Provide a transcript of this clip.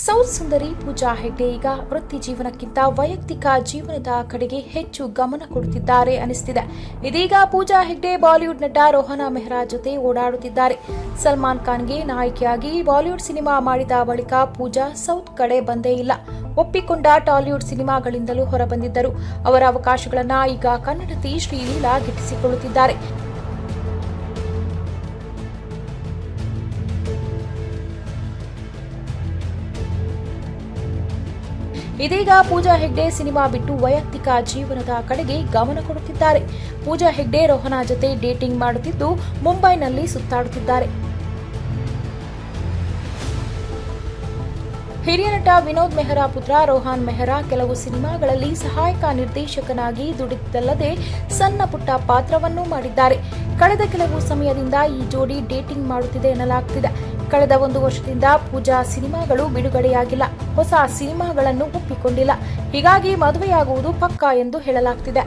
South ಸುಂದರಿ ಪೂಜಾ ಹೆಗ್ಡೆ ಈಗ ವೃತ್ತಿ ಜೀವನಕ್ಕಿಂತ ವೈಯಕ್ತಿಕ ಜೀವನದ ಕಡೆಗೆ ಹೆಚ್ಚು ಗಮನ ಕೊಡುತ್ತಿದ್ದಾರೆ ಅನಿಸುತ್ತಿದೆ. ಇದೀಗ ಪೂಜಾ ಹೆಗ್ಡೆ ಬಾಲಿವುಡ್ ನಟ ರೋಹನ್ ಮೆಹ್ರಾ ಜೊತೆ ಓಡಾಡುತ್ತಿದ್ದಾರೆ. ಸಲ್ಮಾನ್ ಖಾನ್ಗೆ ನಾಯಕಿಯಾಗಿ ಬಾಲಿವುಡ್ ಸಿನಿಮಾ ಮಾಡಿದ ಬಳಿಕ ಪೂಜಾ ಸೌತ್ ಕಡೆ ಬಂದೇ ಇಲ್ಲ. ಒಪ್ಪಿಕೊಂಡ ಟಾಲಿವುಡ್ ಸಿನಿಮಾಗಳಿಂದಲೂ ಹೊರಬಂದಿದ್ದರು. ಅವರ ಅವಕಾಶಗಳನ್ನು ಈಗ ಕನ್ನಡತಿ ಶ್ರೀಲೀಲಾ ಗಿಟ್ಟಿಸಿಕೊಳ್ಳುತ್ತಿದ್ದಾರೆ. ಇದೀಗ ಪೂಜಾ ಹೆಗ್ಡೆ ಸಿನಿಮಾ ಬಿಟ್ಟು ವೈಯಕ್ತಿಕ ಜೀವನದ ಕಡೆಗೆ ಗಮನ ಕೊಡುತ್ತಿದ್ದಾರೆ. ಪೂಜಾ ಹೆಗ್ಡೆ ರೋಹನ್ ಜೊತೆ ಡೇಟಿಂಗ್ ಮಾಡುತ್ತಿದ್ದು ಮುಂಬೈನಲ್ಲಿ ಸುತ್ತಾಡುತ್ತಿದ್ದಾರೆ. ಹಿರಿಯ ನಟ ವಿನೋದ್ ಮೆಹ್ರಾ ಪುತ್ರ ರೋಹನ್ ಮೆಹ್ರಾ ಕೆಲವು ಸಿನಿಮಾಗಳಲ್ಲಿ ಸಹಾಯಕ ನಿರ್ದೇಶಕನಾಗಿ ದುಡಿದಲ್ಲದೆ ಸಣ್ಣ ಪುಟ್ಟ ಪಾತ್ರವನ್ನೂ ಮಾಡಿದ್ದಾರೆ. ಕಳೆದ ಕೆಲವು ಸಮಯದಿಂದ ಈ ಜೋಡಿ ಡೇಟಿಂಗ್ ಮಾಡುತ್ತಿದೆ ಎನ್ನಲಾಗುತ್ತಿದೆ. ಕಳೆದ 1 ವರ್ಷದಿಂದ ಪೂಜಾ ಸಿನಿಮಾಗಳು ಬಿಡುಗಡೆಯಾಗಿಲ್ಲ. ಹೊಸ ಸಿನಿಮಾಗಳನ್ನು ಒಪ್ಪಿಕೊಂಡಿಲ್ಲ. ಹೀಗಾಗಿ ಮದುವೆಯಾಗುವುದು ಪಕ್ಕಾ ಎಂದು ಹೇಳಲಾಗುತ್ತಿದೆ.